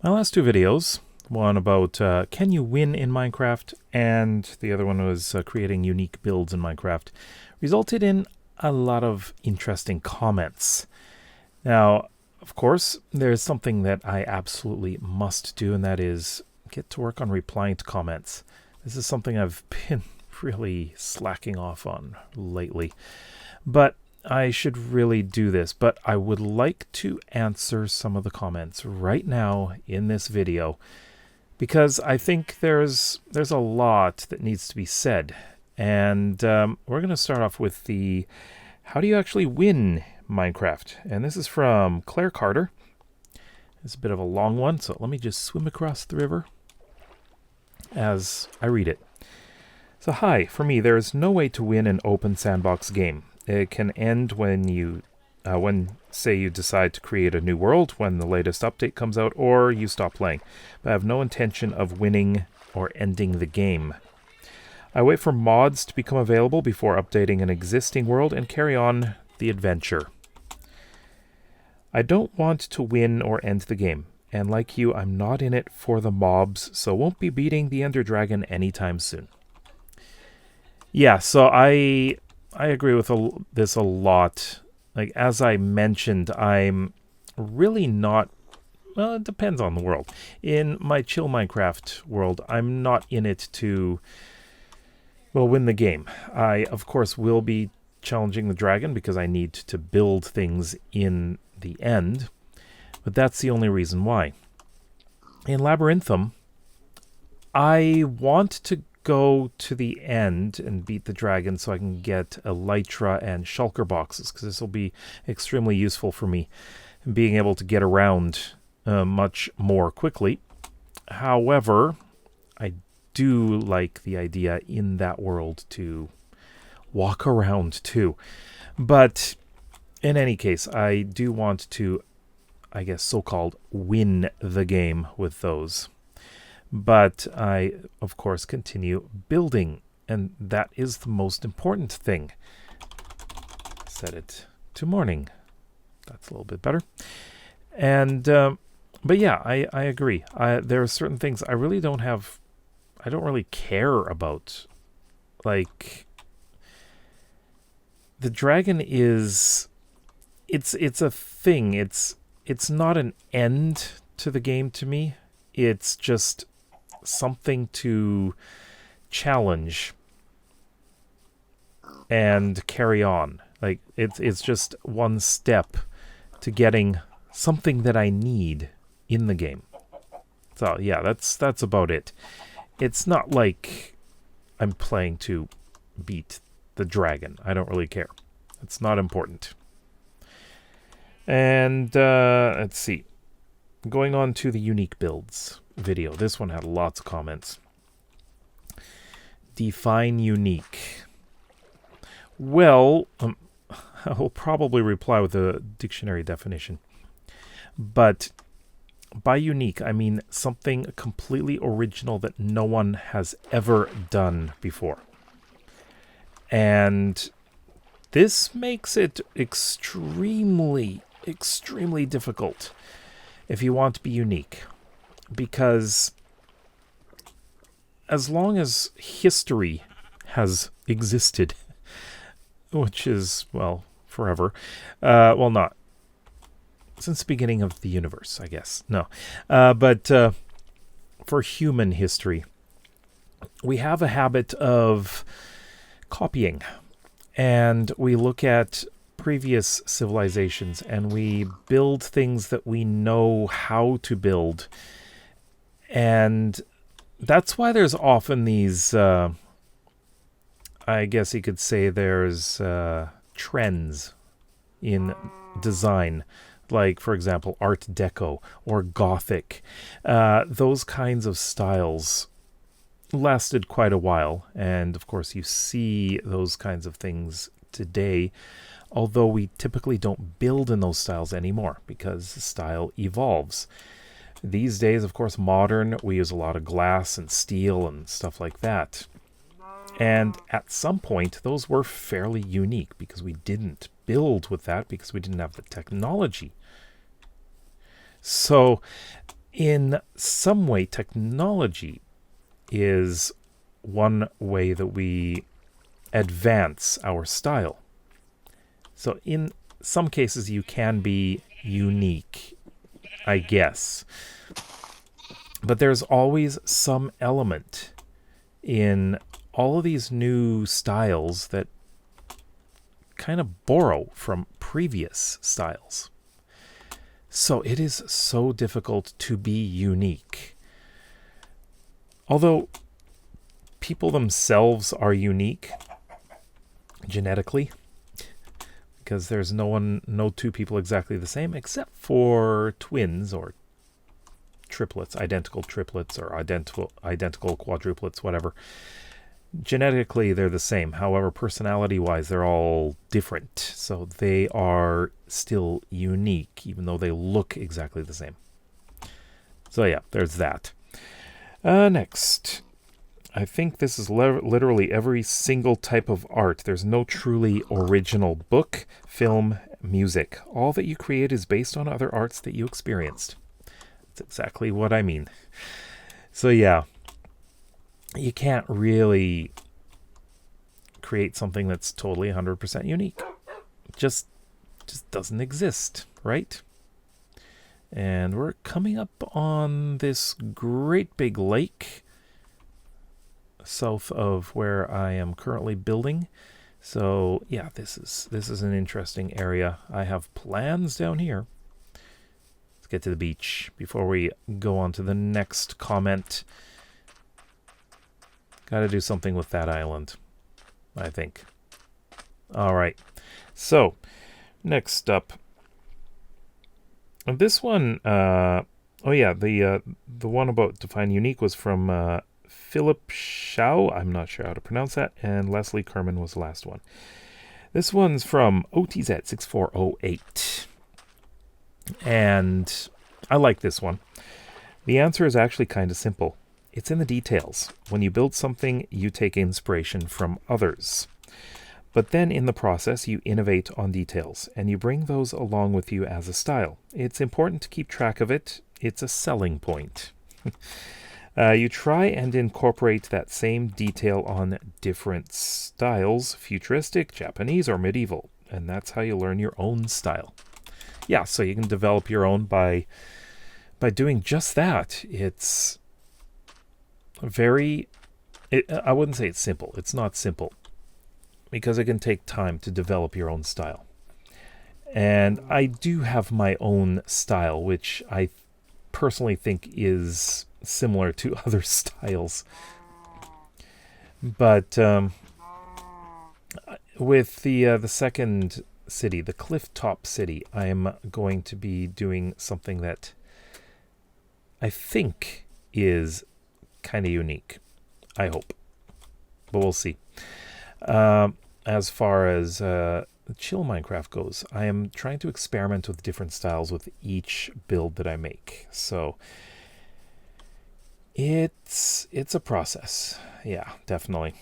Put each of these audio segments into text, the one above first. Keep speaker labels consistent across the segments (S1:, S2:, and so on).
S1: My last two videos, one about can you win in Minecraft, and the other one was creating unique builds in Minecraft, resulted in a lot of interesting comments. Now, of course, there's something that I absolutely must do, and that is get to work on replying to comments. This is something I've been really slacking off on lately, but I should really do this. But I would like to answer some of the comments right now in this video, because I think there's a lot that needs to be said. And we're going to start off with the how do you actually win Minecraft? And this is from Claire Carter. It's a bit of a long one, so let me just swim across the river as I read it. So hi, for me, there is no way to win an open sandbox game. It can end when say you decide to create a new world, when the latest update comes out, or you stop playing. But I have no intention of winning or ending the game. I wait for mods to become available before updating an existing world and carry on the adventure. I don't want to win or end the game, and like you, I'm not in it for the mobs, so won't be beating the Ender Dragon anytime soon. Yeah, so I agree with this a lot. Like, as I mentioned, I'm really not... Well, it depends on the world. In my chill Minecraft world, I'm not in it to, well, win the game. I, of course, will be challenging the dragon because I need to build things in the end. But that's the only reason why. In Labyrinthum, I want to go to the end and beat the dragon so I can get elytra and shulker boxes, because this will be extremely useful for me in being able to get around much more quickly. However, I do like the idea in that world to walk around too. But in any case, I do want to, I guess, so-called win the game with those. But I, of course, continue building, and that is the most important thing. Set it to morning. That's a little bit better. And, but yeah, I agree. There are certain things I really don't have, I don't really care about. Like, the dragon is, it's a thing. It's not an end to the game to me. It's just something to challenge and carry on. Like, it's just one step to getting something that I need in the game. So yeah, that's about it. It's not like I'm playing to beat the dragon. I don't really care. It's not important. And let's see. Going on to the unique builds video. This one had lots of comments. Define unique. Well, I'll probably reply with a dictionary definition. But by unique, I mean something completely original that no one has ever done before. And this makes it extremely difficult if you want to be unique. Because as long as history has existed, which is, well, forever, well, not since the beginning of the universe, I guess. No. But for human history, we have a habit of copying. And we look at previous civilizations and we build things that we know how to build. And that's why there's often these, I guess you could say there's trends in design. Like, for example, Art Deco or Gothic. Those kinds of styles lasted quite a while. And, of course, you see those kinds of things today, although we typically don't build in those styles anymore because style evolves. These days, of course, modern, we use a lot of glass and steel and stuff like that. And at some point, those were fairly unique because we didn't build with that because we didn't have the technology. So in some way, technology is one way that we advance our style. So in some cases, you can be unique, I guess. But there's always some element in all of these new styles that kind of borrow from previous styles. So it is so difficult to be unique. Although people themselves are unique genetically, because there's no two people exactly the same, except for twins or triplets, identical triplets or identical quadruplets, whatever. Genetically, they're the same. However, personality-wise, they're all different. So they are still unique, even though they look exactly the same. So yeah, there's that. Next. I think this is literally every single type of art. There's no truly original book, film, music. All that you create is based on other arts that you experienced. That's exactly what I mean. So yeah, you can't really create something that's totally 100% unique. Just doesn't exist, right? And we're coming up on this great big lake south of where I am currently building. So yeah, this is an interesting area. I have plans down here. Let's get to the beach before we go on to the next comment. Got to do something with that island, I think. All right. So next up, this one. Oh yeah, the one about define unique was from Philip Shao, I'm not sure how to pronounce that, and Leslie Kerman was the last one. This one's from OTZ6408. And I like this one. The answer is actually kind of simple. It's in the details. When you build something, you take inspiration from others. But then in the process, you innovate on details, and you bring those along with you as a style. It's important to keep track of it. It's a selling point. You try and incorporate that same detail on different styles, futuristic, Japanese, or medieval. And that's how you learn your own style. Yeah, so you can develop your own by doing just that. It's I wouldn't say it's simple. It's not simple, because it can take time to develop your own style. And I do have my own style, which I personally think is similar to other styles. But with the second city, the cliff-top city, I am going to be doing something that I think is kind of unique. I hope. But we'll see. As far as chill Minecraft goes, I am trying to experiment with different styles with each build that I make. So it's a process. Yeah, definitely.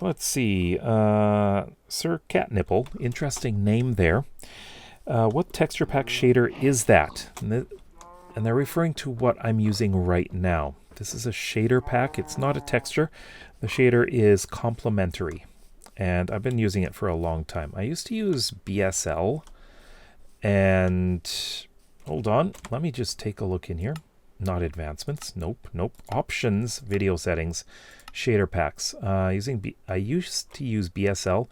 S1: Let's see. Sir Catnipple, interesting name there. What texture pack shader is that? And they're referring to what I'm using right now. This is a shader pack. It's not a texture. The shader is complementary, and I've been using it for a long time. I used to use BSL, and hold on, let me just take a look in here. Not advancements. Nope. Options, video settings, shader packs. I used to use BSL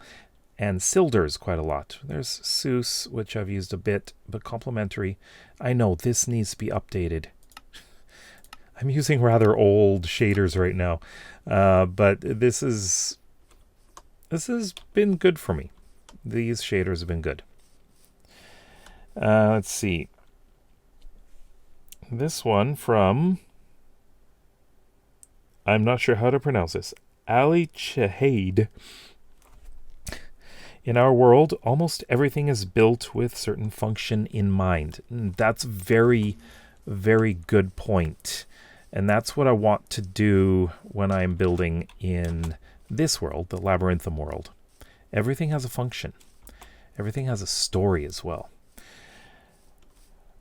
S1: and Silders quite a lot. There's Seuss, which I've used a bit, but complementary. I know this needs to be updated. I'm using rather old shaders right now, but this has been good for me. These shaders have been good. Let's see. This one from, I'm not sure how to pronounce this, Ali Chahade. In our world, almost everything is built with certain function in mind. And that's very, very good point. And that's what I want to do when I'm building in this world, the Labyrinthum world. Everything has a function. Everything has a story as well.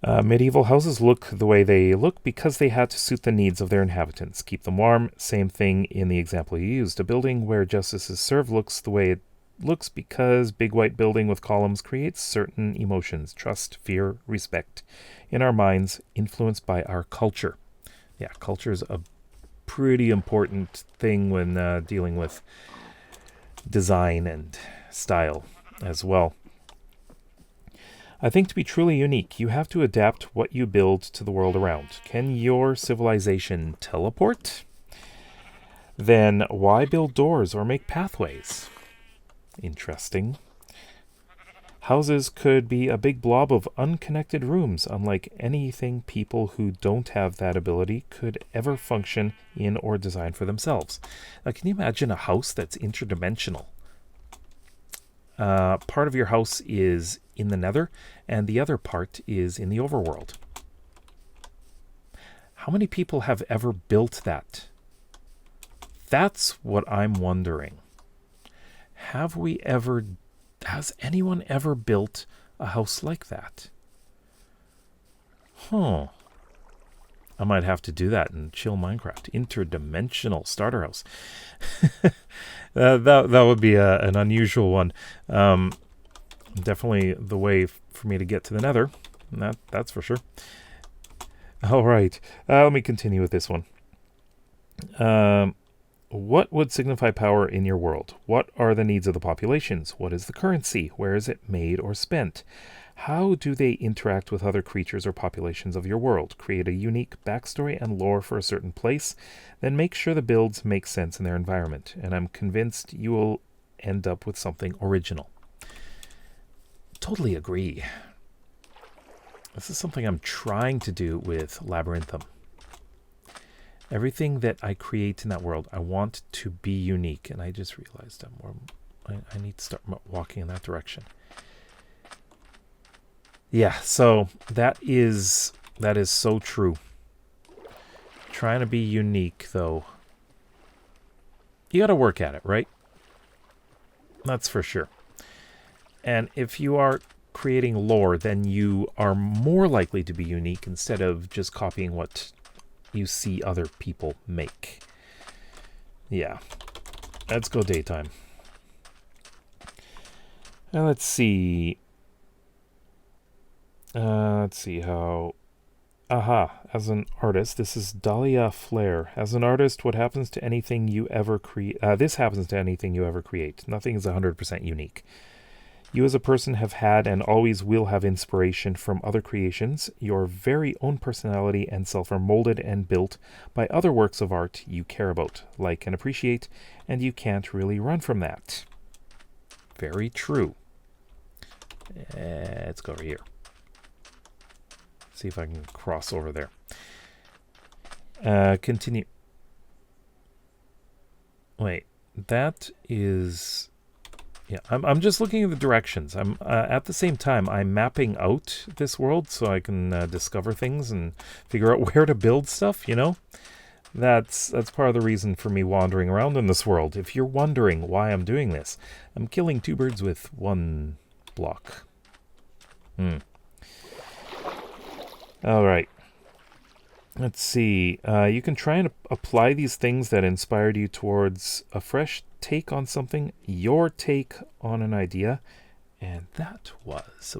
S1: Medieval houses look the way they look because they had to suit the needs of their inhabitants, keep them warm. Same thing in the example you used. A building where justice is served looks the way it looks because big white building with columns creates certain emotions: trust, fear, respect in our minds, influenced by our culture. Yeah, culture is a pretty important thing when dealing with design and style as well. I think to be truly unique, you have to adapt what you build to the world around. Can your civilization teleport? Then why build doors or make pathways? Interesting. Houses could be a big blob of unconnected rooms, unlike anything people who don't have that ability could ever function in or design for themselves. Now, can you imagine a house that's interdimensional? Part of your house is in the nether, and the other part is in the overworld. How many people have ever built that? That's what I'm wondering. Has anyone ever built a house like that? I might have to do that in chill Minecraft. Interdimensional starter house. That would be an unusual one. Definitely the way for me to get to the nether. That's for sure. All right. Let me continue with this one. What would signify power in your world? What are the needs of the populations? What is the currency? Where is it made or spent? How do they interact with other creatures or populations of your world? Create a unique backstory and lore for a certain place, then make sure the builds make sense in their environment, and I'm convinced you will end up with something original. Totally agree. This is something I'm trying to do with Labyrinthum. Everything that I create in that world, I want to be unique, and I just realized I need to start walking in that direction. Yeah, so that is so true. Trying to be unique, though. You got to work at it, right? That's for sure. And if you are creating lore, then you are more likely to be unique instead of just copying what you see other people make. Yeah. Let's go daytime. Now let's see. Let's see how... as an artist, this is Dahlia Flair. As an artist, what happens to anything you ever create? This happens to anything you ever create. Nothing is 100% unique. You as a person have had and always will have inspiration from other creations. Your very own personality and self are molded and built by other works of art you care about, like, and appreciate, and you can't really run from that. Very true. Let's go over here. See if I can cross over there. Continue. Wait, that is... Yeah, I'm just looking at the directions. I'm at the same time, I'm mapping out this world so I can discover things and figure out where to build stuff, you know? That's part of the reason for me wandering around in this world. If you're wondering why I'm doing this, I'm killing two birds with one block. All right. Let's see. You can try and apply these things that inspired you towards a fresh take on something, your take on an idea, and that was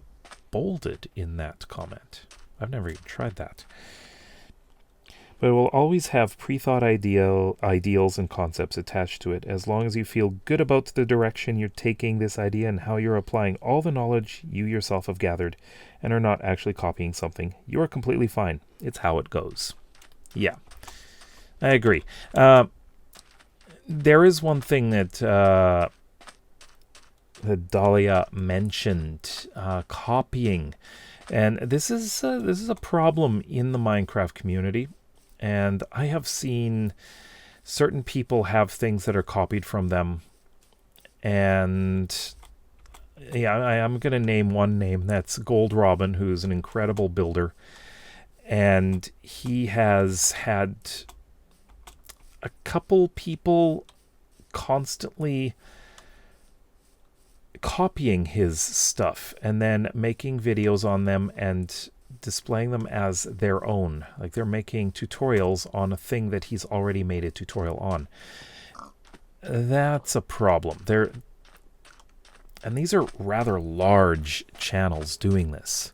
S1: bolded in that comment. I've never even tried that. But it will always have pre-thought ideals and concepts attached to it, as long as you feel good about the direction you're taking this idea and how you're applying all the knowledge you yourself have gathered and are not actually copying something. You are completely fine. It's how it goes. Yeah, I agree. There is one thing that Dahlia mentioned, copying, and this is a problem in the Minecraft community. And I have seen certain people have things that are copied from them. And yeah, I'm going to name one name. That's Gold Robin, who's an incredible builder. And he has had a couple people constantly copying his stuff and then making videos on them and displaying them as their own. Like they're making tutorials on a thing that he's already made a tutorial on. That's a problem. And these are rather large channels doing this.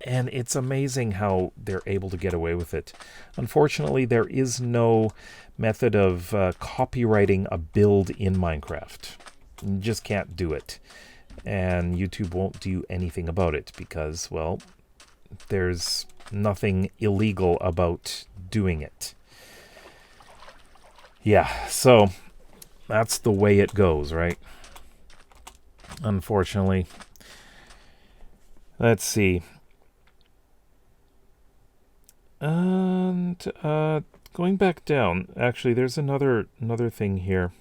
S1: And it's amazing how they're able to get away with it. Unfortunately, there is no method of copyrighting a build in Minecraft. You just can't do it. And YouTube won't do anything about it because, well, there's nothing illegal about doing it. Yeah, so that's the way it goes, right? Unfortunately. Let's see. And going back down, actually, there's another thing here.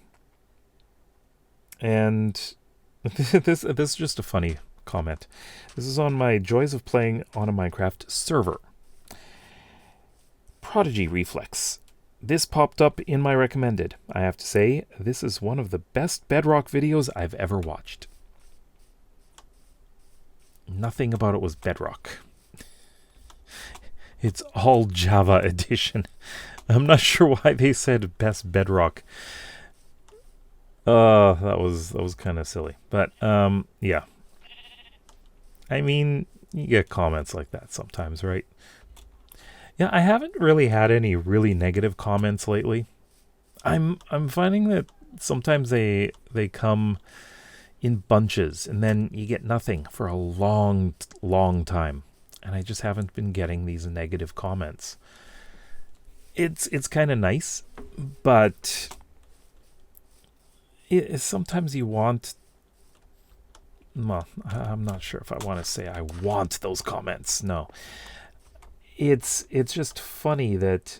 S1: And this is just a funny comment. This is on my Joys of Playing on a Minecraft server. Prodigy Reflex. This popped up in my recommended. I have to say, this is one of the best Bedrock videos I've ever watched. Nothing about it was Bedrock. It's all Java edition. I'm not sure why they said best Bedrock. That was kind of silly. But yeah. I mean, you get comments like that sometimes, right? Yeah, I haven't really had any really negative comments lately. I'm finding that sometimes they come in bunches and then you get nothing for a long time. And I just haven't been getting these negative comments. It's kind of nice, but sometimes you want... Well, I'm not sure if I want to say I want those comments. No. It's just funny that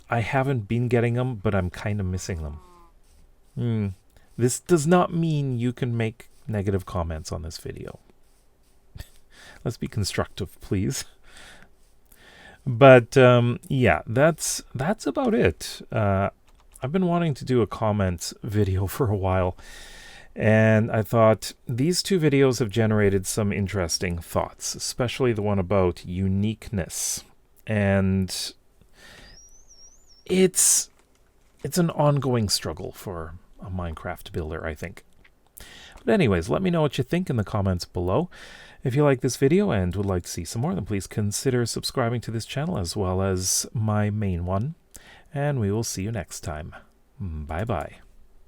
S1: I haven't been getting them, but I'm kind of missing them. This does not mean you can make negative comments on this video. Let's be constructive, please. But yeah, that's about it. I've been wanting to do a comments video for a while, and I thought these two videos have generated some interesting thoughts, especially the one about uniqueness. And it's an ongoing struggle for a Minecraft builder, I think. But anyways, let me know what you think in the comments below. If you like this video and would like to see some more, then please consider subscribing to this channel as well as my main one. And we will see you next time. Bye-bye.